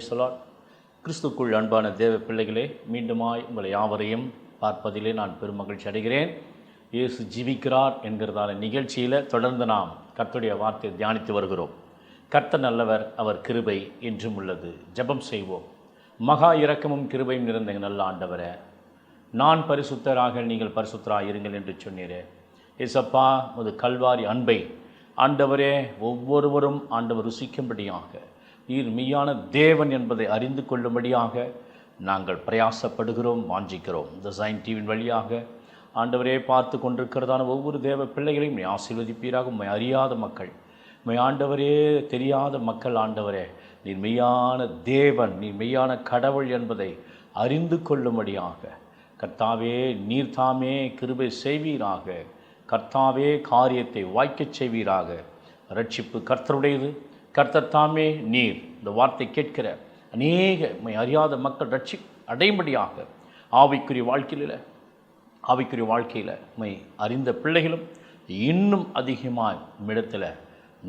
Praise the Lord. கிறிஸ்துக்குள் அன்பான தேவ பிள்ளைகளே, மீண்டுமாய் உங்களை யாவரையும் பார்ப்பதிலே நான் பெருமகிழ்ச்சி அடைகிறேன். இயேசு ஜீவிக்கிறார் என்கிறதான நிகழ்ச்சியில் தொடர்ந்து நாம் கர்த்தருடைய வார்த்தையை தியானித்து வருகிறோம். கர்த்தர் நல்லவர், அவர் கிருபை என்றும் உள்ளது. ஜெபம் செய்வோம். மகா இரக்கமும் கிருபையும் நிறைந்த நல்ல ஆண்டவரே, நான் பரிசுத்தராக நீங்கள் பரிசுத்தராக இருங்கள் என்று சொன்னீரே. ஏசப்பா, உமது கல்வாரி அன்பை ஆண்டவரே ஒவ்வொருவரும் ஆண்டவர் ருசிக்கும்படியாக, நீர் மெய்யான தேவன் என்பதை அறிந்து கொள்ளும்படியாக நாங்கள் பிரயாசப்படுகிறோம், வாஞ்சிக்கிறோம். இந்த சைன் டிவியின் வழியாக ஆண்டவரே பார்த்து கொண்டிருக்கிறதான ஒவ்வொரு தேவ பிள்ளைகளையும் நீ ஆசீர்வதிப்பீராக. உம்மை அறியாத மக்கள், உம்மை ஆண்டவரே தெரியாத மக்கள், ஆண்டவரே நீர் மெய்யான தேவன், நீர் மெய்யான கடவுள் என்பதை அறிந்து கொள்ளும்படியாக கர்த்தாவே நீர் தாமே கிருபை செய்வீராக. கர்த்தாவே காரியத்தை வாய்க்கச் செய்வீராக. ரட்சிப்பு கர்த்தருடையது. கர்த்தர் தாமே நீர் இந்த வார்த்தை கேட்கிற அநேக அறியாத மக்கள் ரட்சி அடையும்படியாக ஆவிக்குரிய வாழ்க்கையில் மை அறிந்த பிள்ளைகளும் இன்னும் அதிகமாய் இடத்துல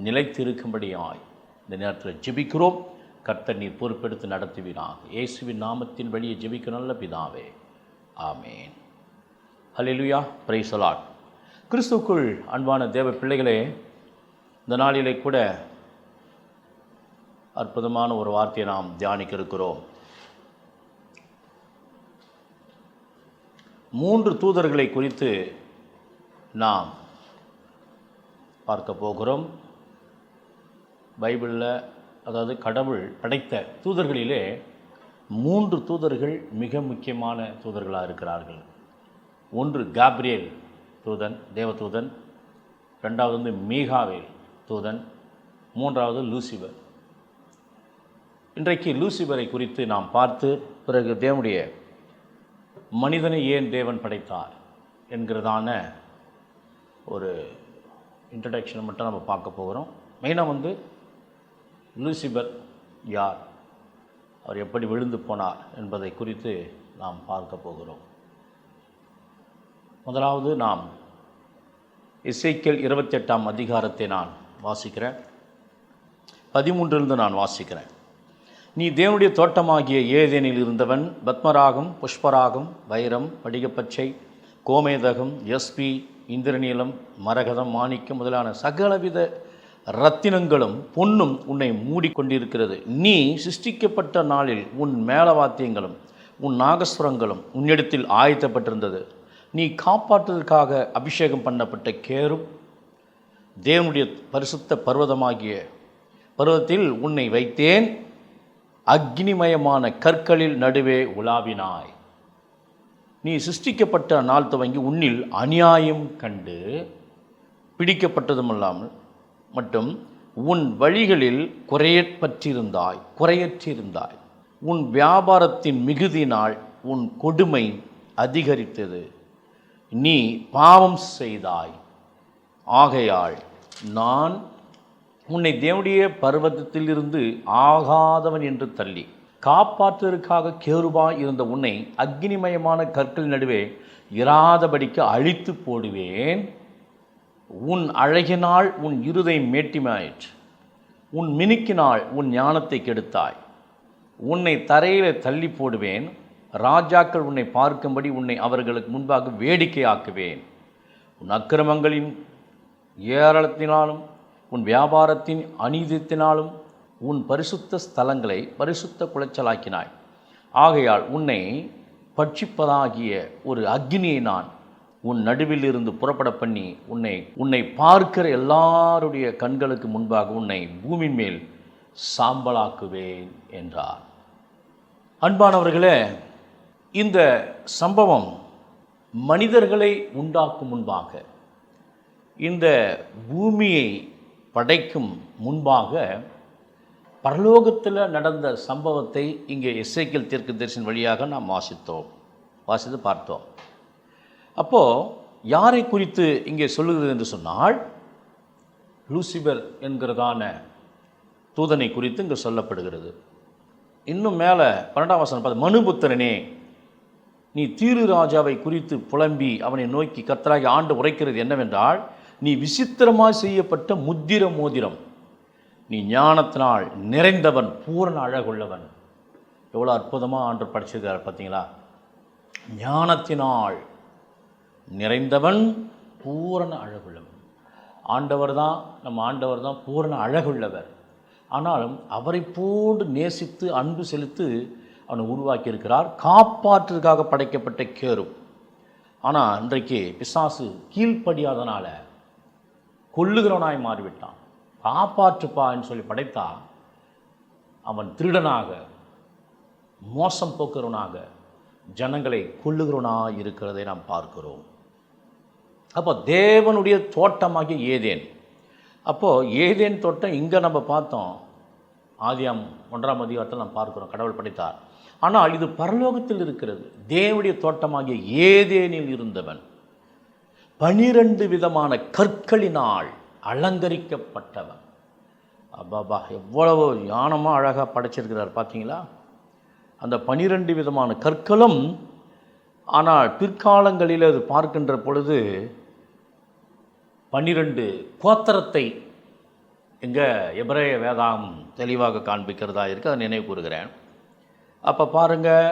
நிலைத்திருக்கும்படியாய் இந்த நேரத்தில் ஜெபிக்கிறோம். கர்த்தர் நீர் பொறுப்பெடுத்து நடத்துவீராக. இயேசுவின் நாமத்தின் வழியை ஜெபிக்க நல்ல பிதாவே, ஆமேன். ஹல்லேலூயா, பிரைஸ் தி லார்ட். கிறிஸ்துவுக்குள் அன்பான தேவ பிள்ளைகளே, இந்த நாளிலே கூட அற்புதமான ஒரு வார்த்தையை நாம் தியானிக்க இருக்கிறோம். 3 தூதர்களை குறித்து நாம் பார்க்க போகிறோம். பைபிளில், அதாவது கடவுள் படைத்த தூதர்களிலே 3 தூதர்கள் மிக முக்கியமான தூதர்களாக இருக்கிறார்கள். ஒன்று காப்ரியேல் தூதன், தேவதூதன். 2வது மீகாவேல் தூதன். 3வது லூசிபர். இன்றைக்கு லூசிபரை குறித்து நாம் பார்த்து பிறகு தேவனுடைய மனிதனை ஏன் தேவன் படைத்தார் என்கிறதான ஒரு இன்ட்ரடக்ஷனை மட்டும் நம்ம பார்க்க போகிறோம். மெயினாக லூசிபர் யார், அவர் எப்படி விழுந்து போனார் என்பதை குறித்து நாம் பார்க்க போகிறோம். முதலாவது நாம் எசேக்கியேல் 28ஆம் அதிகாரத்தை நான் வாசிக்கிறேன். 13 நான் வாசிக்கிறேன். நீ தேவனுடைய தோட்டமாகிய ஏதேனில் இருந்தவன். பத்மராகம், புஷ்பராகம், வைரம், படிகப்பச்சை, கோமேதகம், யஸ்பி, இந்திரநீலம், மரகதம், மாணிக்கம் முதலான சகலவித இரத்தினங்களும் பொன்னும் உன்னை மூடிக்கொண்டிருக்கிறது. நீ சிருஷ்டிக்கப்பட்ட நாளில் உன் மேளவாத்தியங்களும் உன் நாகஸ்வரங்களும் உன்னிடத்தில் ஆயத்தப்பட்டிருந்தது. நீ காப்பாற்றுவதற்காக அபிஷேகம் பண்ணப்பட்ட கேரும் தேவனுடைய பரிசுத்த பர்வதமாகிய பர்வதத்தில் உன்னை வைத்தேன். அக்னிமயமான கற்களில் நடுவே உலாவினாய். நீ சிருஷ்டிக்கப்பட்ட நாள் துவங்கி உன்னில் அநியாயம் கண்டு பிடிக்கப்பட்டதுமல்லாமல் மட்டும் உன் வழிகளில் குறையற்றிருந்தாய். உன் வியாபாரத்தின் மிகுதியினால் உன் கொடுமை அதிகரித்தது. நீ பாவம் செய்தாய். ஆகையால் நான் உன்னை தேவனுடைய பர்வதத்திலிருந்து ஆகாதவன் என்று தள்ளி காப்பாற்றுவதற்காக கேருபாய் இருந்த உன்னை அக்னிமயமான கற்கள் நடுவே இராதபடிக்கு அழித்து போடுவேன். உன் அழகினால் உன் இருதயம் மேட்டிமாயிற்று. உன் மினுக்கினால் உன் ஞானத்தை கெடுத்தாய். உன்னை தரையில் தள்ளி போடுவேன். ராஜாக்கள் உன்னை பார்க்கும்படி உன்னை அவர்களுக்கு முன்பாக வேடிக்கையாக்குவேன். உன் அக்கிரமங்களின் ஏராளத்தினாலும் உன் வியாபாரத்தின் அநீதித்தினாலும் உன் பரிசுத்த ஸ்தலங்களை பரிசுத்த குலைச்சலாக்கினாய். ஆகையால் உன்னை பட்சிப்பதாகிய ஒரு அக்னியை நான் உன் நடுவில் இருந்து புறப்பட பண்ணி உன்னை பார்க்கிற எல்லாருடைய கண்களுக்கு முன்பாக உன்னை பூமியின் மேல் சாம்பலாக்குவேன் என்றார். அன்பானவர்களே, இந்த சம்பவம் மனிதர்களை உண்டாக்கும் முன்பாக, இந்த பூமியை படைக்கும் முன்பாக பரலோகத்தில் நடந்த சம்பவத்தை இங்கே எசேக்கியேல் தீர்க்கதரிசியின் வழியாக நாம் வாசித்து பார்த்தோம். அப்போது யாரை குறித்து இங்கே சொல்லுகிறது என்று சொன்னால், லூசிபர் என்கிறதான தூதனை குறித்து இங்கே சொல்லப்படுகிறது. இன்னும் மேலே 12ஆம் வசனம் பார்த்து, மனுபுத்திரனே, நீ தீரு ராஜாவை குறித்து புலம்பி அவனை நோக்கி கர்த்தராகிய ஆண்டு உரைக்கிறது என்னவென்றால், நீ விசித்திரமாய் செய்யப்பட்ட முத்திர மோதிரம், நீ ஞானத்தினால் நிறைந்தவன், பூரண அழகுள்ளவன். எவ்வளோ அற்புதமாக ஆண்டவர் படிச்சிருக்கார் பார்த்தீங்களா? ஞானத்தினால் நிறைந்தவன் பூரண அழகுள்ளவன். நம்ம ஆண்டவர் தான் பூரண அழகுள்ளவர். ஆனாலும் அவரை போன்று நேசித்து அன்பு செலுத்து அவனை உருவாக்கியிருக்கிறார். காப்பாற்றுவதற்காக படைக்கப்பட்ட கேரும். ஆனால் இன்றைக்கு பிசாசு கீழ்ப்படியாதனால கொல்லுகிறவனாய் மாறிவிட்டான். காப்பாற்றுப்பான்னு சொல்லி படைத்தா அவன் திருடனாக, மோசம் போக்குறவனாக, ஜனங்களை கொல்லுகிறவனாக இருக்கிறதை நாம் பார்க்கிறோம். அப்போ தேவனுடைய தோட்டமாகிய ஏதேன். அப்போது ஏதேன் தோட்டம் இங்கே நம்ம பார்த்தோம், ஆதியாம் 1ஆம் அதிகாரத்தில் நாம் பார்க்கிறோம், கடவுள் படைத்தார். ஆனால் இது பரலோகத்தில் இருக்கிறது. தேவனுடைய தோட்டமாகிய ஏதேனில் இருந்தவன் 12 விதமான கற்களினால் அலங்கரிக்கப்பட்டவன். அப்பாபா, எவ்வளவு ஞானமாக அழகாக படைச்சிருக்கிறார் பார்த்தீங்களா? அந்த 12 விதமான கற்களும். ஆனால் பிற்காலங்களில் அது பார்க்கின்ற பொழுது 12 கோத்திரத்தை இங்கே எபிரேய வேதாம் தெளிவாக காண்பிக்கிறதா இருக்குது. அதை நினைவு கூறுகிறேன். அப்போ பாருங்கள்,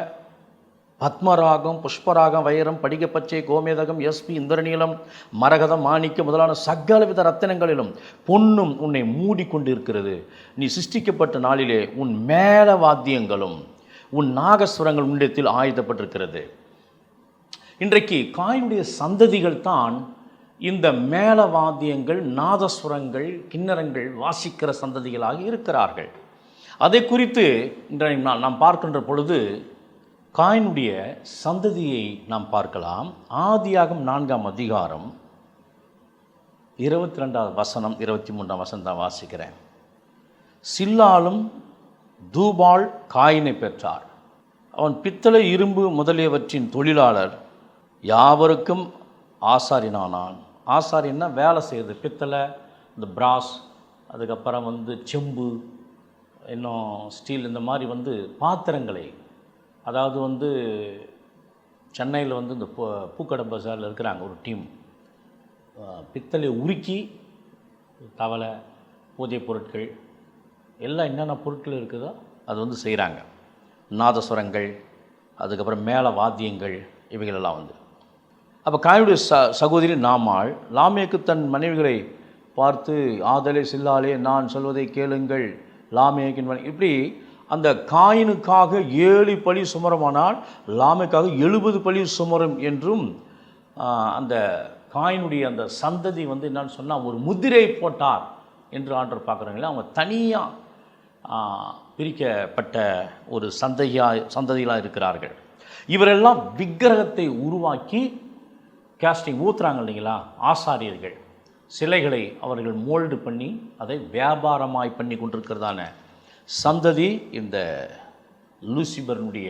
பத்மராகம், புஷ்பராகம், வைரம், படிகப்பச்சை, கோமேதகம், எஸ்பி, இந்திரநீலம், மரகதம், மாணிக்க முதலான சகலவித ரத்தினங்களிலும் பொன்னும் உன்னை மூடிக்கொண்டு இருக்கிறது. நீ சிருஷ்டிக்கப்பட்ட நாளிலே உன் மேல வாத்தியங்களும் உன் நாகஸ்வரங்கள் உன்னிடத்தில் ஆயுதப்பட்டிருக்கிறது. இன்றைக்கு காயினுடைய சந்ததிகள் தான் இந்த மேல வாத்தியங்கள், நாதஸ்வரங்கள், கிண்ணறங்கள் வாசிக்கிற சந்ததிகளாக இருக்கிறார்கள். அதை குறித்து இன்றைய நாம் பார்க்கின்ற பொழுது காயினுடைய சந்ததியை நாம் பார்க்கலாம். ஆதியாகமம் 4ஆம் அதிகாரம் 22வது வசனம், 23ஆம் வசனம் தான் வாசிக்கிறேன். சில்லாலும் தூபால் காயினை பெற்றார். அவன் பித்தளை, இரும்பு முதலியவற்றின் தொழிலாளர் யாவருக்கும் ஆசாரியனானான். ஆசாரியன்னா வேலை செய்யுது. பித்தளை, இந்த பிராஸ், அதுக்கப்புறம் செம்பு, இன்னும் ஸ்டீல், இந்த மாதிரி பாத்திரங்களை, அதாவது சென்னையில் இந்த பூக்கடை பஜாரில் இருக்கிறாங்க ஒரு டீம், பித்தளை உருக்கி தவளை, பூஜை பொருட்கள் எல்லாம் என்னென்ன பொருட்கள் இருக்குதோ அது செய்கிறாங்க. நாதஸ்வரங்கள், அதுக்கப்புறம் மேல வாத்தியங்கள், இவைகளெல்லாம் அப்போ காயினுடைய சகோதரி நாமாள் லாமேக்கு தன் மனைவிகளை பார்த்து, ஆதலே சில்லாலே நான் சொல்வதை கேளுங்கள், லாமேக்கின் இப்படி அந்த காயினுக்காக 7 பழி சுமரமானால் லாமேக்காக 70 பழி சுமரும் என்றும் அந்த காயினுடைய அந்த சந்ததி என்னன்னு சொன்னால் ஒரு முத்திரை போட்டார் என்று ஆண்டவர் பார்க்குறாங்களே. அவங்க தனியாக பிரிக்கப்பட்ட ஒரு சந்ததிகளாக இருக்கிறார்கள். இவரெல்லாம் விக்கிரகத்தை உருவாக்கி கேஸ்டிங் ஊற்றுறாங்க இல்லைங்களா, ஆசாரியர்கள் சிலைகளை அவர்கள் மோல்டு பண்ணி அதை வியாபாரமாய் பண்ணி கொண்டிருக்கிறதான சந்ததி இந்த லூசிபரனுடைய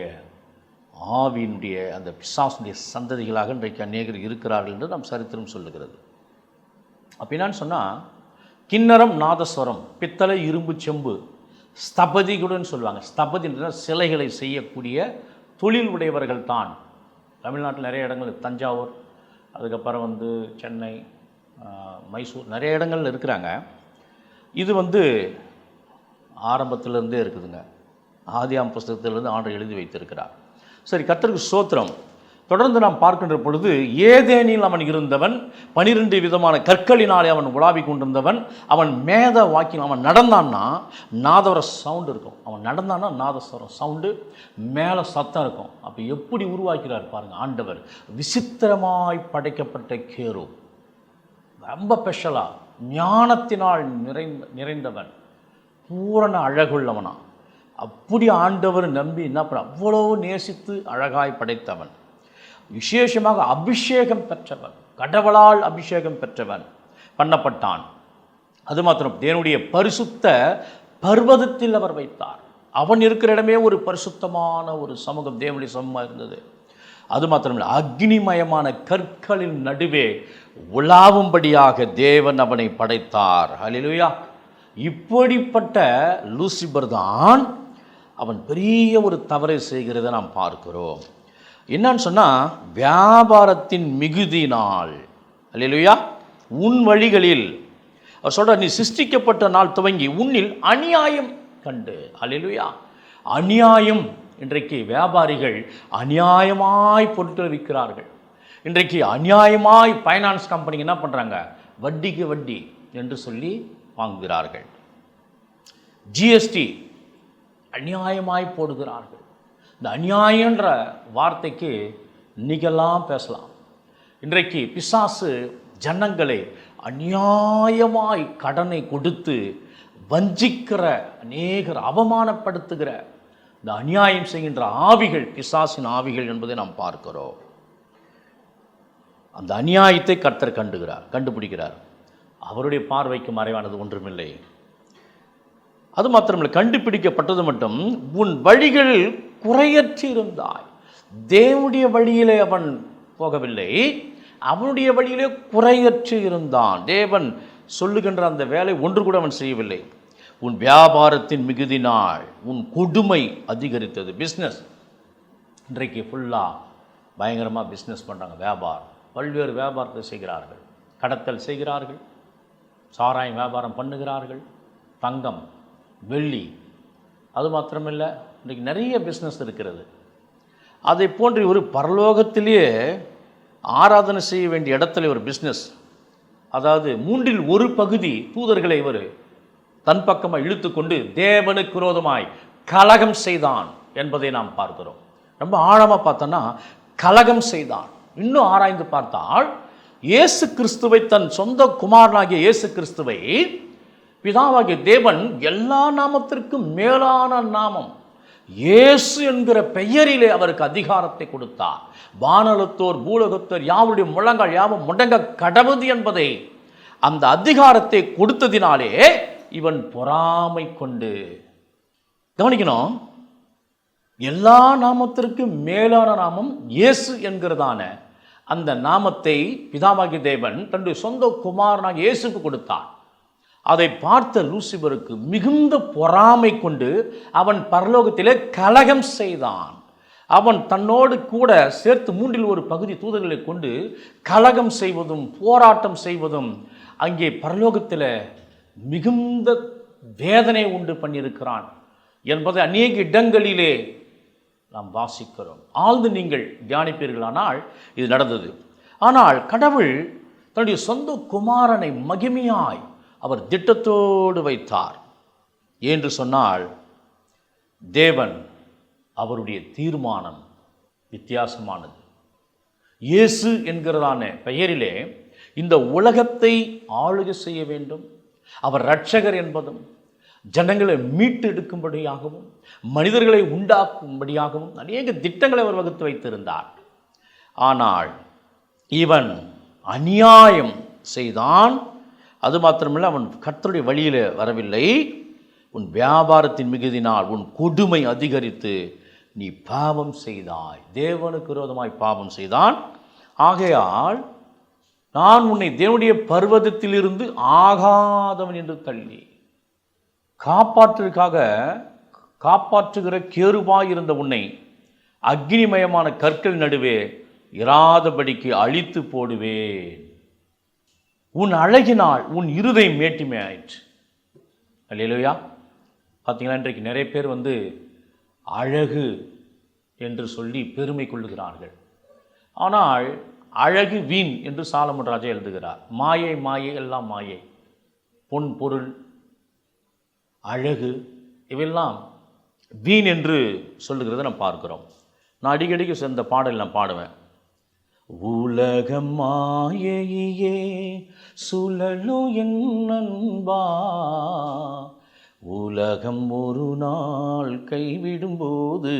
ஆவியினுடைய அந்த பிசாசுடைய சந்ததிகளாக இன்றைக்கு அநேகர் இருக்கிறார்கள் என்று நாம் சரித்திரம் சொல்லுகிறது. அப்போ என்னான்னு சொன்னால், கிண்ணறம், நாதஸ்வரம், பித்தளை, இரும்பு, செம்பு, ஸ்தபதிகளுடன் சொல்லுவாங்க. ஸ்தபதின்ற சிலைகளை செய்யக்கூடிய தொழில் உடையவர்கள் தான். தமிழ்நாட்டில் நிறைய இடங்கள், தஞ்சாவூர், அதுக்கப்புறம் சென்னை, மைசூர், நிறைய இடங்கள்ல இருக்கிறாங்க. இது ஆரம்பத்திலேருந்தே இருக்குதுங்க. ஆதியாம் புஸ்தகத்திலிருந்து ஆண்டவர் எழுதி வைத்திருக்கிறார். சரி, கர்த்தருக்கு ஸ்தோத்திரம். தொடர்ந்து நாம் பார்க்கின்ற பொழுது, ஏதேனில் அவன் இருந்தவன் 12 விதமான கற்களினாலே அவன் உலாவிக் கொண்டிருந்தவன். அவன் மேத வாக்கில் அவன் நடந்தான்னா நாதவர சவுண்டு இருக்கும். அவன் நடந்தான்னா நாதஸ்வரம் சவுண்டு, மேலே சத்தம் இருக்கும். அப்போ எப்படி உருவாக்கிறார் பாருங்கள் ஆண்டவர். விசித்திரமாய் படைக்கப்பட்ட கேரு, ரொம்ப ஸ்பெஷலாக ஞானத்தினால் நிறைந்தவன், பூரண அழகுள்ளவனா. அப்படி ஆண்டவர் நம்பி என்ன பண்ண, அவ்வளோ நேசித்து அழகாய் படைத்தவன். விசேஷமாக அபிஷேகம் பெற்றவன், கடவுளால் அபிஷேகம் பெற்றவன் பண்ணப்பட்டான். அது மாத்திரம் தேவனுடைய பரிசுத்த பர்வதத்தில் அவர் வைத்தார். அவன் இருக்கிற இடமே ஒரு பரிசுத்தமான ஒரு சமூகம், தேவனுடைய சமூகமாக இருந்தது. அது மாத்திரமில்லை, அக்னிமயமான கற்களின் நடுவே உலாவும்படியாக தேவன் அவனை படைத்தார். ஹல்லேலூயா. இப்படிப்பட்ட லூசிபர் தான் அவன் பெரிய ஒரு தவறை செய்கிறதை நாம் பார்க்கிறோம். என்னன்னு சொன்னால், வியாபாரத்தின் மிகுதினால், ஹல்லேலூயா, உன் வழிகளில் அவர் சொல்கிறார், நீ சிருஷ்டிக்கப்பட்ட நாள் துவங்கி உன்னில் அநியாயம் கண்டு. ஹல்லேலூயா. அநியாயம் இன்றைக்கு வியாபாரிகள் அநியாயமாய் பொருட்கள் விற்கிறார்கள். இன்றைக்கு அநியாயமாய் ஃபைனான்ஸ் கம்பெனிங்க என்ன பண்ணுறாங்க, வட்டிக்கு வட்டி என்று சொல்லி வாங்குகிறார்கள். ஜிஎஸ்டி அநியாயமாய் போடுகிறார்கள். இந்த அநியாயன்ற வார்த்தைக்கு நீங்கெல்லாம் பேசலாம். இன்றைக்கு பிசாசு ஜனங்களை அநியாயமாய் கடனை கொடுத்து வஞ்சிக்கிற, அநேகர் அவமானப்படுத்துகிற இந்த அநியாயம் செய்கின்ற ஆவிகள் பிசாசின் ஆவிகள் என்பதை நாம் பார்க்கிறோம். அந்த அநியாயத்தை கர்த்தர் கண்டுபிடிக்கிறார். அவருடைய பார்வைக்கு மறைவானது ஒன்றுமில்லை. அது மாத்திரமில்லை, கண்டுபிடிக்கப்பட்டது மட்டும், உன் வழிகளில் குறையற்று இருந்தாய். தேவனுடைய வழியிலே அவன் போகவில்லை, அவனுடைய வழியிலே குறையற்று இருந்தான். தேவன் சொல்லுகின்ற அந்த வேலை ஒன்று கூட அவன் செய்யவில்லை. உன் வியாபாரத்தின் மிகுதினால் உன் கொடுமை அதிகரித்தது. பிஸ்னஸ் இன்றைக்கு ஃபுல்லாக பயங்கரமாக பிஸ்னஸ் பண்ணுறாங்க. வியாபாரம், பல்வேறு வியாபாரத்தை செய்கிறார்கள். கடத்தல் செய்கிறார்கள், சாராயம் வியாபாரம் பண்ணுகிறார்கள், தங்கம் வெள்ளி, அது மாத்திரமில்லை, இன்றைக்கு நிறைய பிஸ்னஸ் இருக்கிறது. அதை போன்று ஒரு பரலோகத்திலேயே ஆராதனை செய்ய வேண்டிய இடத்துல ஒரு பிஸ்னஸ், அதாவது 1/3 தூதர்களை இவர் தன் பக்கமாக இழுத்து கொண்டு தேவனுக்கு விரோதமாய் கலகம் செய்தான் என்பதை நாம் பார்க்கிறோம். ரொம்ப ஆழமாக பார்த்தோன்னா கலகம் செய்தான். இன்னும் ஆராய்ந்து பார்த்தால் இயேசு கிறிஸ்துவை, தன் சொந்த குமாரனாகிய இயேசு கிறிஸ்துவை பிதாவாகிய தேவன் எல்லா நாமத்திற்கும் மேலான நாமம் இயேசு என்கிற பெயரிலே அவருக்கு அதிகாரத்தை கொடுத்தார். வானலத்தோர் பூலகத்தோர் யாவுடைய முழங்கால் யாவும் முடங்க கடவுது என்பதை, அந்த அதிகாரத்தை கொடுத்ததினாலே இவன் பொறாமை கொண்டு, கவனிக்கணும், எல்லா நாமத்திற்கும் மேலான நாமம் இயேசு என்கிறதான அந்த நாமத்தை பிதாவாகிய தேவன் தன்னுடைய சொந்த குமாரனாக இயேசுக்கு கொடுத்தார். அதை பார்த்த லூசிபருக்கு மிகுந்த பொறாமை கொண்டு அவன் பரலோகத்திலே கலகம் செய்தான். அவன் தன்னோடு கூட சேர்த்து 1/3 தூதர்களை கொண்டு கலகம் செய்வதும் போராட்டம் செய்வதும் அங்கே பரலோகத்தில் மிகுந்த வேதனை உண்டு பண்ணியிருக்கிறான் என்பதை அநேக இடங்களிலே நாம் வாசிக்கிறோம். ஆழ்ந்து நீங்கள் தியானிப்பீர்களானால் இது நடந்தது. ஆனால் கடவுள் தன்னுடைய சொந்த குமாரனை மகிமையாய் அவர் திட்டத்தோடு வைத்தார் என்று சொன்னால், தேவன் அவருடைய தீர்மானம் வித்தியாசமானது. இயேசு என்கிறதான பெயரிலே இந்த உலகத்தை ஆளுகை செய்ய வேண்டும், அவர் இரட்சகர் என்பதும், ஜனங்களை மீட்டு எடுக்கும்படியாகவும் மனிதர்களை உண்டாக்கும்படியாகவும் அநேக திட்டங்களை அவர் வகுத்து வைத்திருந்தார். ஆனால் இவன் அநியாயம் செய்தான். அது மாத்திரமல்ல, அவன் கர்த்தருடைய வழியில் வரவில்லை. உன் வியாபாரத்தின் மிகுதினால் உன் கொடுமை அதிகரித்து நீ பாவம் செய்தாய், தேவனுக்கு விரோதமாய் பாவம் செய்தான். ஆகையால் நான் உன்னை தேவனுடைய பர்வதத்திலிருந்து ஆகாதவன் என்று தள்ளி காப்பாற்றுகிற கேருபாய் இருந்த உன்னை அக்னிமயமான கற்கள் நடுவே இராதபடிக்கு அழித்து போடுவேன். உன் அழகினால் உன் இருதயம் மேட்டிமையாயிற்று. அல்லேலூயா. பார்த்தீங்களா, இன்றைக்கு நிறைய பேர் அழகு என்று சொல்லி பெருமை கொள்ளுகிறார்கள். ஆனால் அழகு வீண் என்று சாலமோன் ராஜா எழுதுகிறார். மாயை மாயை எல்லாம் மாயை. பொன் பொருள் அழகு இவையெல்லாம் வீண் என்று சொல்லுகிறத நாம் பார்க்கிறோம். நான் அடிக்கடிக்கு இந்த பாடல் நான் பாடுவேன். உலகம் மாயையே சுழலு என் நண்பா, உலகம் ஒரு நாள் கைவிடும்போது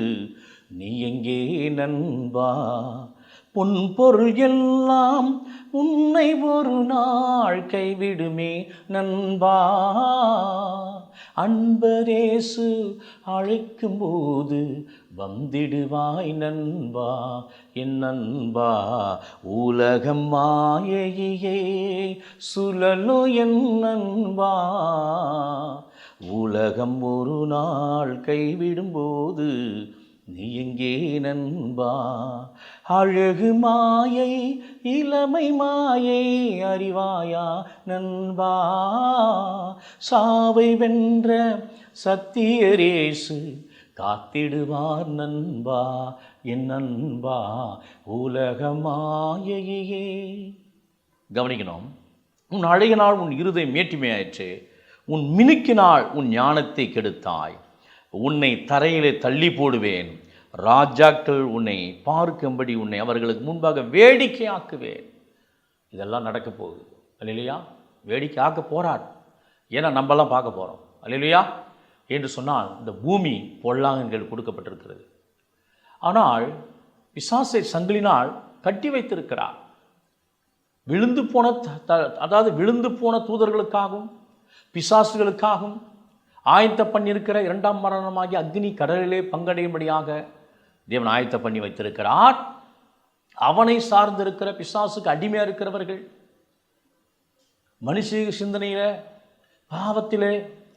நீ எங்கே நண்பா, பொன் பொருள் எல்லாம் உன்னை ஒரு நாள் கைவிடுமே நண்பா, அன்பரேசு அழைக்கும்போது வந்திடுவாய் நண்பா என் நண்பா, உலகம் மாயையே சுழலு என் நண்பா, உலகம் ஒரு நாள் கைவிடும்போது நீ எங்கே நண்பா, அழகு மாயை இளமை மாயை அறிவாயா நண்பா, சாவை வென்ற சத்தியரேசு காத்திடுவார் நண்பா என் நண்பா உலகமாயையே. கவனிக்கணும். உன் அழகினால் உன் இருதயம் மேட்டிமையாயிற்று, உன் மினுக்கினால் உன் ஞானத்தை கெடுத்தாய். உன்னை தரையிலே தள்ளி போடுவேன், ராஜாக்கள் உன்னை பார்க்கும்படி உன்னை அவர்களுக்கு முன்பாக வேடிக்கையாக்குவேன். இதெல்லாம் நடக்க போகுது அல்லையா? வேடிக்கை ஆக்க போறார். ஏன்னா நம்மலாம் பார்க்க போகிறோம் அல்லையா என்று சொன்னால் இந்த பூமி பொல்லாங்கங்கள் கொடுக்கப்பட்டிருக்கிறது. ஆனால் பிசாசை சங்கிலினால் கட்டி வைத்திருக்கிறார். விழுந்து போன தூதர்களுக்காகவும் பிசாசுகளுக்காகவும் ஆயத்த பண்ணியிருக்கிற இரண்டாம் மரணமாகி அக்னி கடலிலே பங்கடையும்படியாக தேவன் ஆயத்த பண்ணி வைத்திருக்கிறார். அவனை சார்ந்திருக்கிற பிசாசுக்கு அடிமையாக இருக்கிறவர்கள் மனுஷ சிந்தனையில பாவத்திலே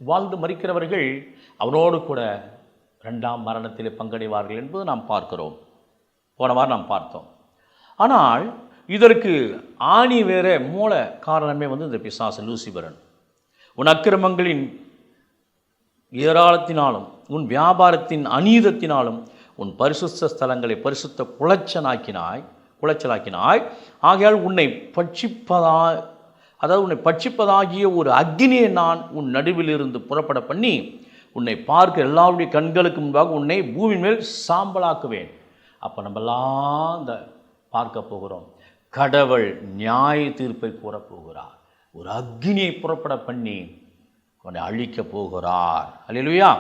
வாழ்ந்து மறிக்கிறவர்கள் அவனோடு கூட இரண்டாம் மரணத்திலே பங்கடைவார்கள் என்பது நாம் பார்க்கிறோம். போன வாரம் நாம் பார்த்தோம். ஆனால் இதற்கு ஆணி வேற மூல காரணமே இந்த பிசாசு லூசிபரன். உன் அக்கிரமங்களின் ஏராளத்தினாலும் உன் வியாபாரத்தின் அநீதத்தினாலும் உன் பரிசுத்த ஸ்தலங்களை பரிசுத்த குலைச்சலாக்கினாய். ஆகையால் உன்னை பட்சிப்பதாகிய ஒரு அக்னியை நான் உன் நடுவில் இருந்து புறப்பட பண்ணி உன்னை பார்க்க எல்லாருடைய கண்களுக்கு முன்பாக உன்னை பூமி மேல் சாம்பலாக்குவேன். அப்போ நம்மெல்லாம் இந்த பார்க்க போகிறோம். கடவுள் நியாய தீர்ப்பை கூறப்போகிறார். ஒரு அக்னியை புறப்பட பண்ணி உன்னை அழிக்க போகிறார். அல்லேலூயா.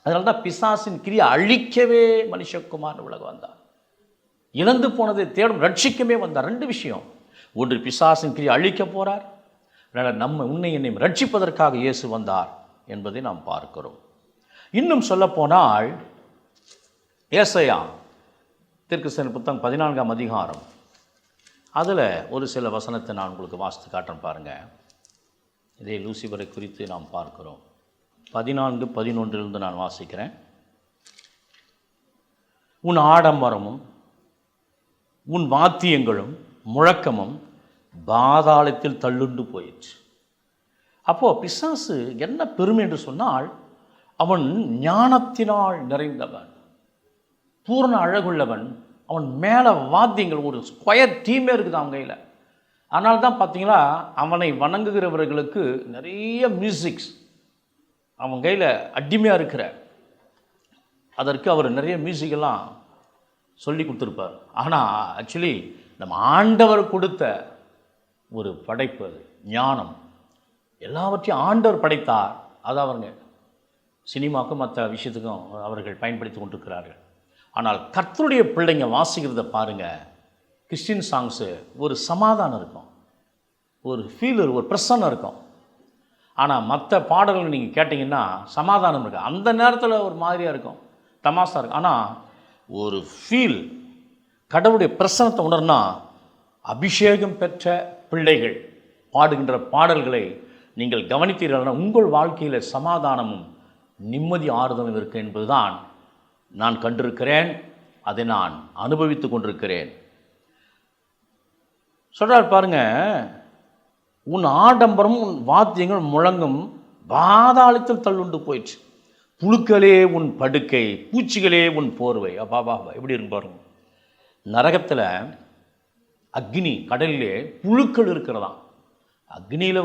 அதனால தான் பிசாசின் கிரியை அழிக்கவே மனுஷகுமார் உலகம் வந்தார். இழந்து போனதை தேடும் ரட்சிக்கவே வந்தார். ரெண்டு விஷயம். ஒன்று, பிசாசின் கிரியை அழிக்க போகிறார். உன்னை என்னை ரட்சிப்பதற்காக இயேசு வந்தார் என்பதை நாம் பார்க்கிறோம். இன்னும் சொல்லப்போனால் ஏசாயா தீர்க்கதரிசன புத்தகம் 14ஆம் அதிகாரம், அதில் ஒரு சில வசனத்தை நான் உங்களுக்கு வாசித்து காட்டுறேன் பாருங்கள். இதே லூசிபரை குறித்து நாம் பார்க்கிறோம். 14:11 நான் வாசிக்கிறேன். உன் ஆடம்பரமும் உன் வாத்தியங்களும் முழக்கமும் பாதாளத்தில் தள்ளுண்டு போயிற்று. அப்போது பிசாசு என்ன பெருமை என்று சொன்னால், அவன் ஞானத்தினால் நிறைந்தவன், பூர்ண அழகுள்ளவன். அவன் மேலே வாத்தியங்கள், ஒரு ஸ்கொயர் டீமே இருக்குது அவன் கையில். அதனால தான் பார்த்தீங்களா, அவனை வணங்குகிறவர்களுக்கு நிறைய மியூசிக்ஸ் அவன் கையில் அடிமையாக இருக்கிற, அதற்கு அவர் நிறைய மியூசிக்கெல்லாம் சொல்லி கொடுத்துருப்பார். ஆனால் ஆக்சுவலி நம்ம ஆண்டவர் கொடுத்த ஒரு படைப்பு அது, ஞானம். எல்லாவற்றையும் ஆண்டவர் படைத்தார். அது அவருங்க சினிமாவுக்கும் மற்ற விஷயத்துக்கும் அவர்கள் பயன்படுத்தி கொண்டிருக்கிறார்கள். ஆனால் கர்த்தருடைய பிள்ளைங்க வாசிக்கிறத பாருங்கள். கிறிஸ்டின் சாங்ஸு ஒரு சமாதானம் இருக்கும், ஒரு ஃபீல், ஒரு பிரசன்னம் இருக்கும். ஆனால் மற்ற பாடல்கள் நீங்கள் கேட்டிங்கன்னா சமாதானம் இருக்குது, அந்த நேரத்தில் ஒரு மாதிரியாக இருக்கும், தமாசா இருக்கும். ஆனால் ஒரு ஃபீல், கடவுளுடைய பிரசன்னத்தை உணர்னா, அபிஷேகம் பெற்ற பிள்ளைகள் பாடுகின்ற பாடல்களை நீங்கள் கவனித்தீர்கள்னா உங்கள் வாழ்க்கையில் சமாதானமும் நிம்மதி ஆறுதலும் இருக்குது என்பதுதான் நான் கண்டிருக்கிறேன். அதை நான் அனுபவித்து கொண்டிருக்கிறேன். சொல்கிறார் பாருங்க, உன் ஆடம்பரம் உன் வாத்தியங்கள் முழங்கும் பாதாளத்தில் தள்ளுண்டு போயிடுச்சு. புழுக்களே உன் படுக்கை, பூச்சிகளே உன் போர்வை. பாபா எப்படி இருக்கு பாருங்க. நரகத்தில் அக்னி, கடலிலே புழுக்கள் இருக்கிறதாம். அக்னியில்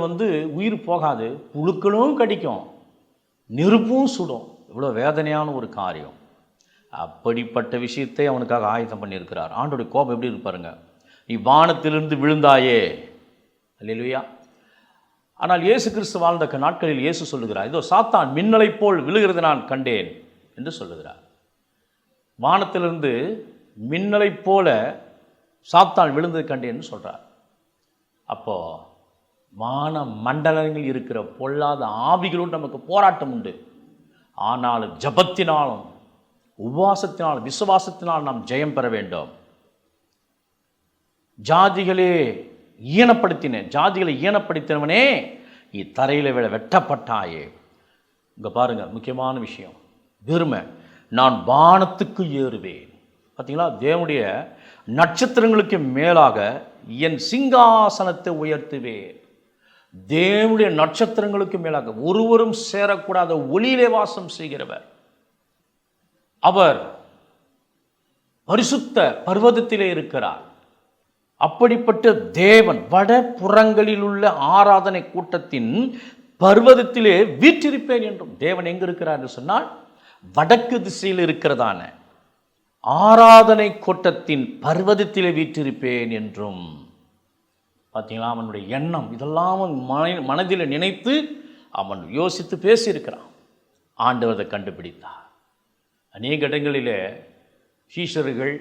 உயிர் போகாது, புழுக்களும் கடிக்கும், நெருப்பும் சுடும். இவ்வளோ வேதனையான ஒரு காரியம். அப்படிப்பட்ட விஷயத்தை அவனுக்காக ஆயத்தம் பண்ணியிருக்கிறார். ஆண்டோடைய கோபம் எப்படி இருப்பாருங்க. நீ வானத்திலிருந்து விழுந்தாயே, அல்லேலூயா. ஆனால் இயேசு கிறிஸ்து வாழ்ந்த நாட்களில் இயேசு சொல்லுகிறார், இதோ சாத்தான் மின்னலை போல் விழுகிறது நான் கண்டேன் என்று சொல்லுகிறார். வானத்திலிருந்து மின்னலை போல சாத்தான் விழுந்தது கண்டேன்னு சொல்கிறார். அப்போது வான மண்டலங்கள் இருக்கிற பொல்லாத ஆவிகளோடு நமக்கு போராட்டம் உண்டு. ஆனாலும் ஜபத்தினாலும் உபவாசத்தினாலும் விசுவாசத்தினால் நாம் ஜெயம் பெற வேண்டும். ஜாதிகளை ஈனப்படுத்தினவனே இத்தரையில் விட வெட்டப்பட்டாயே. இங்கே பாருங்கள், முக்கியமான விஷயம், பெருமை. நான் வானத்துக்கு ஏறுவேன். பார்த்தீங்களா, தேவனுடைய நட்சத்திரங்களுக்கு மேலாக என் சிங்காசனத்தை உயர்த்துவேன். தேவனுடைய நட்சத்திரங்களுக்கு மேலாக ஒருவரும் சேரக்கூடாத ஒளியிலே வாசம் செய்கிறவர். அவர் பரிசுத்த பர்வதத்திலே இருக்கிறார். அப்படிப்பட்ட தேவன் வடபுறங்களில் உள்ள ஆராதனை கூட்டத்தின் பர்வதத்திலே வீற்றிருப்பேன் என்றும். தேவன் எங்க இருக்கிறார் என்று சொன்னால் வடக்கு திசையில் இருக்கிறதான ஆராதனை கூட்டத்தின் பர்வதத்திலே வீற்றிருப்பேன் என்றும். பார்த்தீங்களா, அவனுடைய எண்ணம் இதெல்லாம் மனதில் நினைத்து அவன் யோசித்து பேசியிருக்கிறான். ஆண்டவர் அதை கண்டுபிடித்தார். அநேக இடங்களிலே சீஷர்கள்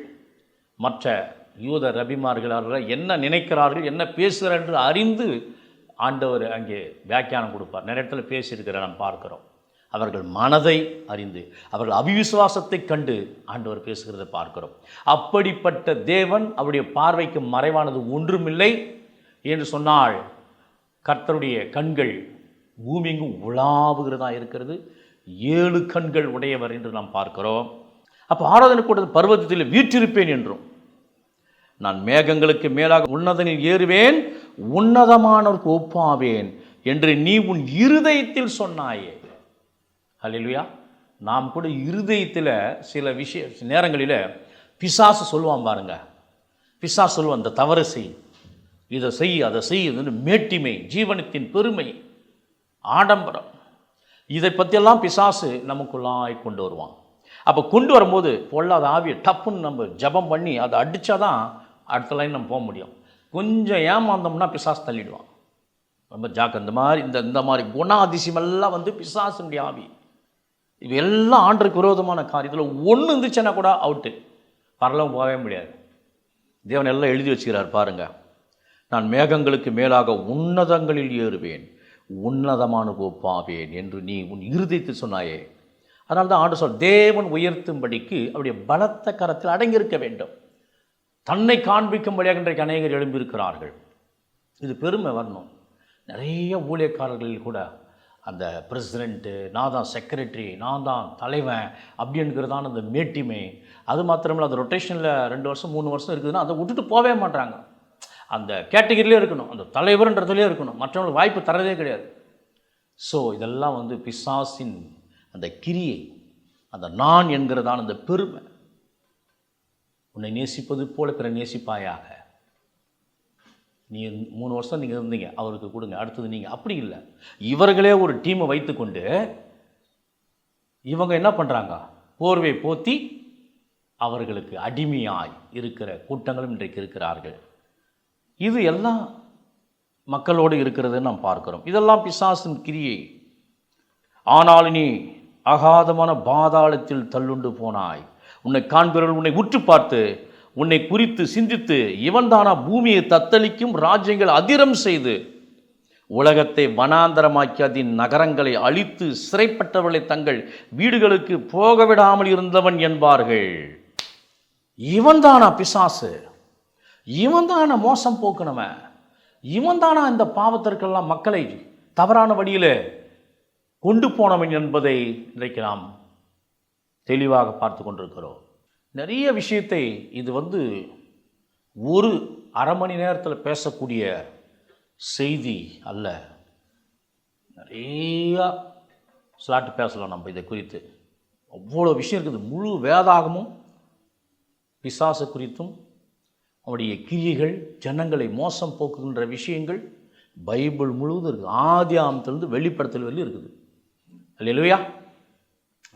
மற்ற யூத ரபிமார்கள் என்ன நினைக்கிறார்கள், என்ன பேசுகிறார் என்று அறிந்து ஆண்டவர் அங்கே வியாக்கியானம் கொடுப்பார். நிறைய இடத்துல பேசியிருக்கிறார், நாம் பார்க்கிறோம். அவர்கள் மனதை அறிந்து அவர்கள் அவிசுவாசத்தை கண்டு ஆண்டவர் பேசுகிறதை பார்க்கிறோம். அப்படிப்பட்ட தேவன் அவருடைய பார்வைக்கு மறைவானது ஒன்றுமில்லை என்று சொன்னால் கர்த்தருடைய கண்கள் பூமியெங்கும் உலாவுகிறதா இருக்கிறது. 7 கண்கள் உடையவர் என்று நாம் பார்க்கிறோம். அப்போ ஆராதனை கூட்டத்தில் பர்வதத்தில் வீற்றிருப்பேன் என்றும், நான் மேகங்களுக்கு மேலாக உன்னதனில் ஏறுவேன், உன்னதமானவருக்கு ஒப்பாவேன் என்று நீ உன் இருதயத்தில் சொன்னாயே. அல்லேலூயா. நாம் கூட இருதயத்தில் சில நேரங்களில் பிசாசு சொல்லுவான் பாருங்க. பிசாசு சொல்லுவான், அந்த தவறு செய், இதை செய், அதை செய், மேட்டிமை, ஜீவனத்தின் பெருமை, ஆடம்பரம், இதை பற்றியெல்லாம் பிசாசு நமக்குள்ளாய் கொண்டு வருவான். அப்போ கொண்டு வரும்போது பொல்லாத ஆவியை டப்புன்னு நம்ம ஜபம் பண்ணி அதை அடித்தாதான் அடுத்த லைன் நம்ம போக முடியும். கொஞ்சம் ஏமாந்தோம்னா பிசாசு தள்ளிடுவான். ரொம்ப இந்த மாதிரி இந்த மாதிரி குணாதிசயமெல்லாம் பிசாசுடைய ஆவி. இது எல்லாம் ஆண்டருக்கு விரோதமான காரியத்தில் ஒன்று இருந்துச்சுன்னா கூட அவுட்டு, பரலவும் போகவே முடியாது. தேவன் எல்லாம் எழுதி வச்சுக்கிறார் பாருங்க. நான் மேகங்களுக்கு மேலாக உன்னதங்களில் ஏறுவேன், உன்னதமான ஒப்பாவேன் என்று நீ உன் இருதயத்தில் சொன்னாயே. அதனால தான் ஆண்டு தேவன் உயர்த்தும்படிக்கு அவருடைய பலத்த கரத்தில் அடங்கியிருக்க வேண்டும். தன்னை காண்பிக்கும்படியாக இன்றைக்கு அநேகர் எழும்பியிருக்கிறார்கள். இது பெருமை வரணும். நிறைய ஊழியக்காரர்களில் கூட அந்த பிரசிடெண்ட்டு, நான் தான் செக்ரட்டரி, நான் தான் தலைவன் அப்படிங்கிறதான அந்த மேட்டிமை, அது மாத்திரமில்லை அந்த ரொட்டேஷனில் 2 வருஷம் 3 வருஷம் இருக்குதுன்னா அதை விட்டுட்டு போகவே மாட்டாங்க. அந்த கேட்டகிரிலே இருக்கணும், அந்த தலைவர்ன்றதுலேயே இருக்கணும், மற்றவங்களுக்கு வாய்ப்பு தரதே கிடையாது. ஸோ இதெல்லாம் பிசாசின் அந்த கிரியை, அந்த நான் என்கிறதான அந்த பெருமை. உன்னை நேசிப்பது போல பிற நேசிப்பாயாக. நீ 3 வருஷம் நீங்கள் இருந்தீங்க, அவருக்கு கொடுங்க, அடுத்தது நீங்கள். அப்படி இல்லை. இவர்களே ஒரு டீமை வைத்துக்கொண்டு இவங்க என்ன பண்ணுறாங்க, போர்வை போத்தி அவர்களுக்கு அடிமையாய் இருக்கிற கூட்டங்களும் இன்றைக்கு இருக்கிறார்கள். இது எல்லாம் மக்களோடு இருக்கிறதுன்னு நாம் பார்க்கிறோம். இதெல்லாம் பிசாசின் கிரியை. ஆனால் நீ அகாதமான பாதாளத்தில் தள்ளுண்டு போனாய். உன்னை காண்பவர்கள் உன்னை உற்று பார்த்து உன்னை குறித்து சிந்தித்து, இவன்தானா பூமியை தத்தளிக்கும் ராஜ்யங்கள் அதிரம் செய்து உலகத்தை வனாந்தரமாக்கி அதன் நகரங்களை அழித்து சிறைப்பட்டவர்களை தங்கள் வீடுகளுக்கு போக விடாமல் இருந்தவன் என்பார்கள். இவன்தானா பிசாசு, இவன்தானா மோசம் போக்குனவன், இவன்தானா இந்த பாவத்திற்கெல்லாம் மக்களை தவறான வழியில் கொண்டு போனவன் என்பதை இன்றைக்கு நாம் தெளிவாக பார்த்து கொண்டிருக்கிறோம். நிறைய விஷயத்தை இது ஒரு அரை மணி நேரத்தில் பேசக்கூடிய செய்தி அல்ல. நிறையா ஸ்லாட்டு பேசலாம் நம்ம இதை குறித்து. அவ்வளோ விஷயம் இருக்குது. முழு வேதாகமும் பிசாசு குறித்தும் அவருடைய கிரியைகள், ஜனங்களை மோசம் போக்குகின்ற விஷயங்கள் பைபிள் முழுவதும் இருக்குது. ஆதி ஆமத்திலிருந்து வெளிப்படுத்தல் வெளியே இருக்குது. அல்லேலூயா.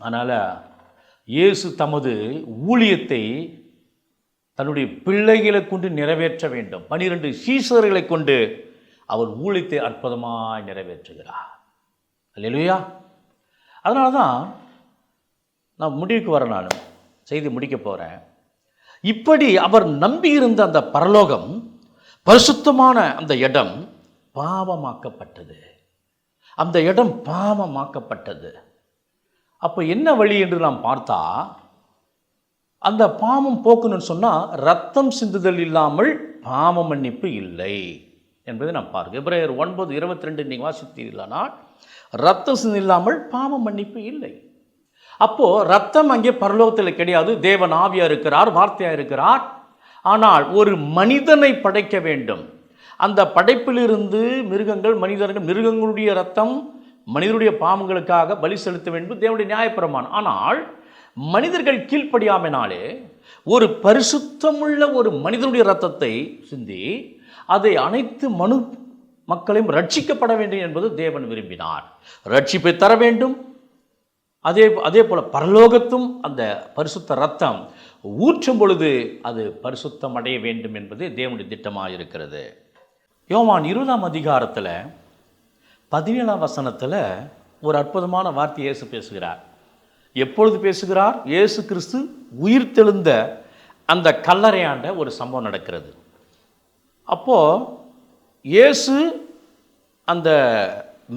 அதனால் இயேசு தமது ஊழியத்தை தன்னுடைய பிள்ளைகளை கொண்டு நிறைவேற்ற வேண்டும். 12 சீஷர்களை கொண்டு அவர் ஊழியத்தை அற்புதமாய் நிறைவேற்றுகிறார். அல்லேலூயா. அதனால தான் நான் முடிவுக்கு வரேன், நான் செய்தி முடிக்க போகிறேன். இப்படி அவர் நம்பியிருந்த அந்த பரலோகம், பரிசுத்தமான அந்த இடம் பாவமாக்கப்பட்டது. அந்த இடம் பாவமாக்கப்பட்டது. அப்போ என்ன வழி என்று நாம் பார்த்தா, அந்த பாவம் போக்கணும்னு சொன்னால் ரத்தம் சிந்துதல் இல்லாமல் பாவ மன்னிப்பு இல்லை என்பதை நாம் பார்க்க. எபிரேயர் 9:22 நீங்கள் வாசித்தீர்களானா, ரத்தம் சிந்து இல்லாமல் பாவ மன்னிப்பு இல்லை. அப்போது ரத்தம் அங்கே பரலோகத்தில் கிடையாது. தேவன் ஆவியாக இருக்கிறார், வார்த்தையாக இருக்கிறார். ஆனால் ஒரு மனிதனை படைக்க வேண்டும். அந்த படைப்பிலிருந்து மிருகங்கள், மனிதர்கள், மிருகங்களுடைய ரத்தம் மனிதனுடைய பாவங்களுக்காக பலி செலுத்த வேண்டும், தேவனுடைய நியாயப்பிரமாணம். ஆனால் மனிதர்கள் கீழ்ப்படியாமைனாலே ஒரு பரிசுத்தமுள்ள ஒரு மனிதனுடைய இரத்தத்தை சிந்தி அதை அனைத்து மனு மக்களையும் ரட்சிக்கப்பட வேண்டும் என்பது தேவன் விரும்பினார். ரட்சிப்பை தர வேண்டும். அதே போல பரலோகத்தும் அந்த பரிசுத்த இரத்தம் ஊற்றும் பொழுது அது பரிசுத்தம் அடைய வேண்டும் என்பது தேவனுடைய திட்டமாக இருக்கிறது. யோவான் 20ஆம் அதிகாரத்தில் 17ஆம் வசனத்தில் ஒரு அற்புதமான வார்த்தை இயேசு பேசுகிறார். எப்பொழுது பேசுகிறார்? இயேசு கிறிஸ்து உயிர் தெழுந்த அந்த கல்லறையாண்ட ஒரு சம்பவம் நடக்கிறது. அப்போது இயேசு அந்த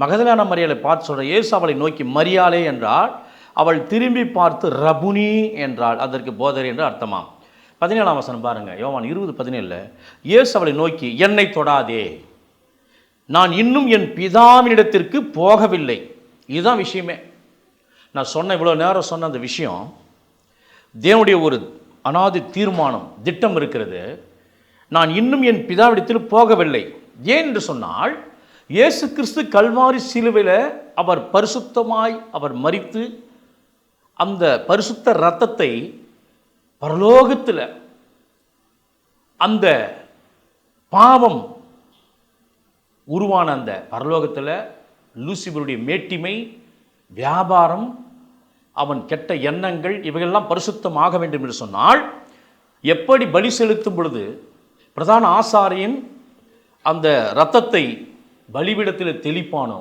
மகதலேனா மரியாளை பார்த்து சொல்கிற, இயேசு அவளை நோக்கி மரியாளே என்றால், அவள் திரும்பி பார்த்து ரபுனி என்றாள். அதற்கு போதர் என்று அர்த்தமாம். 17ஆம் வசனம் பாருங்கள், யோவான் 20:17. இயேசு அவளை நோக்கி, என்னை தொடாதே, நான் இன்னும் என் பிதாவினிடத்திற்கு போகவில்லை. இதுதான் விஷயமே. நான் சொன்ன இவ்வளோ நேரம் சொன்ன அந்த விஷயம், தேவனுடைய ஒரு அனாதி தீர்மானம், திட்டம் இருக்கிறது. நான் இன்னும் என் பிதாவிடத்தில் போகவில்லை. ஏன் என்று சொன்னால், இயேசு கிறிஸ்து கல்வாரி சிலுவையில் அவர் பரிசுத்தமாய் அவர் மரித்து அந்த பரிசுத்த இரத்தத்தை பரலோகத்தில் அந்த பாவம் உருவான அந்த பரலோகத்தில் லூசிபருடைய மேட்டிமை, வியாபாரம், அவன் கெட்ட எண்ணங்கள், இவைகளெல்லாம் பரிசுத்தமாக வேண்டும் என்று சொன்னால், எப்படி பலி செலுத்தும் பொழுது பிரதான ஆசாரியன் அந்த இரத்தத்தை பலிபீடத்தில் தெளிப்பானோ,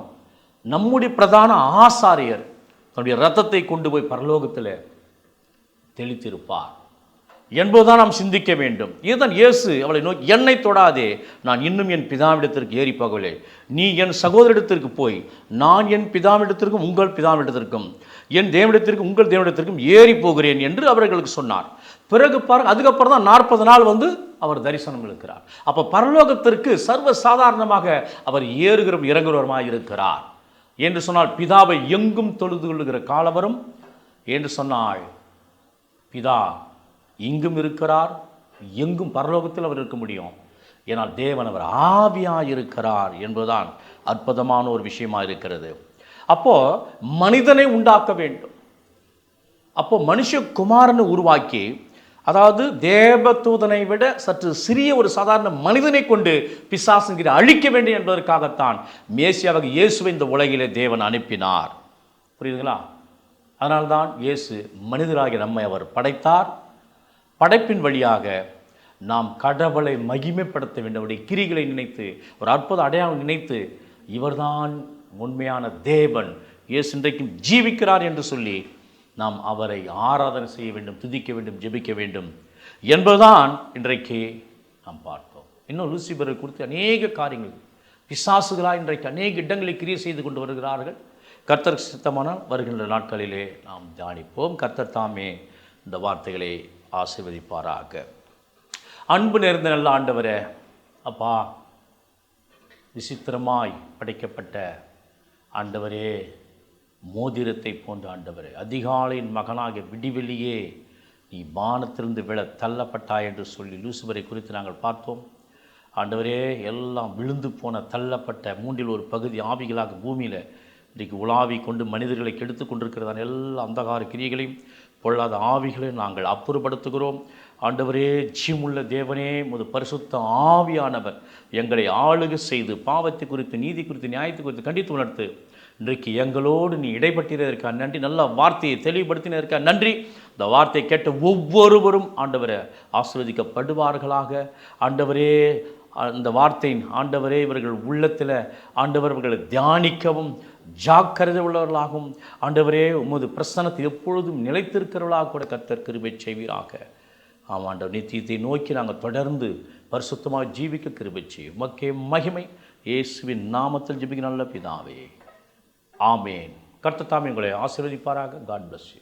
நம்முடைய பிரதான ஆசாரியர் தன்னுடைய இரத்தத்தை கொண்டு போய் பரலோகத்தில் தெளித்திருப்பார் என்பதுதான் நாம் சிந்திக்க வேண்டும். இதுதான் இயேசு அவளை நோக்கி, என்னை தொடாதே, நான் இன்னும் என் பிதாவிடத்திற்கு ஏறி போகவில்லை. நீ என் சகோதரிடத்திற்கு போய், நான் என் பிதாவிடத்திற்கும் உங்கள் பிதாவிடத்திற்கும் என் தேவனிடத்திற்கும் உங்கள் தேவனிடத்திற்கும் ஏறி போகிறேன் என்று அவர்களுக்கு சொன்னார். பிறகு பாருங்க, அதுக்கப்புறம் தான் 40 நாள் அவர் தரிசனம் இருக்கிறார். அப்போ பரலோகத்திற்கு சர்வ சாதாரணமாக அவர் இறங்குகிறவருமாக இருக்கிறார் என்று சொன்னால், பிதாவை எங்கும் தொழுது கொள்ளுகிற காலம் வரும் என்று சொன்னால், பிதா இங்கும் இருக்கிறார், எங்கும் பரலோகத்தில் அவர் இருக்க முடியும். ஏனால் தேவன் அவர் ஆவியாக இருக்கிறார் என்பதுதான் அற்புதமான ஒரு விஷயமாக இருக்கிறது. அப்போது மனிதனை உண்டாக்க வேண்டும். அப்போது மனுஷகுமாரனை உருவாக்கி, அதாவது தேவதூதனை விட சற்று சிறிய ஒரு சாதாரண மனிதனை கொண்டு பிசாசுங்கிற அழிக்க வேண்டும் என்பதற்காகத்தான் மேசியாவாக இயேசுவை இந்த உலகிலே தேவன் அனுப்பினார். புரியுதுங்களா? அதனால்தான் இயேசு மனிதராகிய நம்மை அவர் படைத்தார். படைப்பின் வழியாக நாம் கடவுளை மகிமைப்படுத்த வேண்டும். அவருடைய கிரிகளை நினைத்து, ஒரு அற்புத அடையாளம் நினைத்து, இவர்தான் உண்மையான தேவன், இயேசு இன்றைக்கும் ஜீவிக்கிறார் என்று சொல்லி நாம் அவரை ஆராதனை செய்ய வேண்டும், துதிக்க வேண்டும், ஜெபிக்க வேண்டும் என்பதுதான் இன்றைக்கு நாம் பார்த்தோம். இன்னும் லூசிபரை குறித்து அநேக காரியங்கள், பிசாசுகளாக இன்றைக்கு அநேக இடங்களில் கிரியை செய்து கொண்டு வருகிறார்கள். கர்த்தர் சித்தமானால் வருகின்ற நாட்களிலே நாம் தியானிப்போம். கர்த்தர் தாமே இந்த வார்த்தைகளை ஆசீர்வதிப்பாராக. அன்பு நிறைந்த நல்ல ஆண்டவரே, அப்பா, விசித்திரமாய் படைக்கப்பட்ட ஆண்டவரே, மோதிரத்தை போன்ற ஆண்டவரே, அதிகாலையின் மகனாகிய விடிவெளியே நீ வானத்திலிருந்து விழ தள்ளப்பட்டாய் என்று சொல்லி லூசிபரை குறித்து நாங்கள் பார்த்தோம். ஆண்டவரே, எல்லாம் விழுந்து போன தள்ளப்பட்ட மூன்றில் ஒரு பகுதி ஆவிகளாக பூமியில் இன்றைக்கு உலாவி கொண்டு மனிதர்களை கெடுத்து கொண்டிருக்கிறதான எல்லா அந்தகார கிரியைகளையும் பொல்லாத ஆவிகளையும் நாங்கள் அப்புறப்படுத்துகிறோம். ஆண்டவரே, ஜீவனுள்ள தேவனே, முது பரிசுத்த ஆவியானவர் எங்களை ஆளுகை செய்து பாவத்தை குறித்து, நீதி குறித்து, நியாயத்தை குறித்து கண்டித்து உணர்த்து இன்றைக்கு எங்களோடு நீ இடைப்பட்டிருக்கா நன்றி. நல்ல வார்த்தையை தெளிவுபடுத்தினதற்காக நன்றி. இந்த வார்த்தையை கேட்ட ஒவ்வொருவரும் ஆண்டவரை ஆசீர்வதிக்கப்படுவார்களாக. ஆண்டவரே, அந்த வார்த்தையின் ஆண்டவரே இவர்கள் உள்ளத்தில் ஆண்டவர் இவர்களை தியானிக்கவும் ஜாக்கிரதை உள்ளவர்களாகவும், ஆண்டவரே உமது பிரசன்னத்தில் எப்பொழுதும் நிலைத்திருக்கிறவர்களாக கூட கர்த்தர் கிருபை செய்வீராக. ஆமாண்டவர், நித்தியத்தை நோக்கி நாங்கள் தொடர்ந்து பரிசுத்தமாக ஜீவிக்க கிருபை செய்யும். உமக்கே மகிமை. இயேசுவின் நாமத்தில் ஜெபிக்கிற நல்ல பிதாவே, ஆமேன். கர்த்தர் தாமே உங்களை ஆசீர்வதிப்பாராக. God bless you.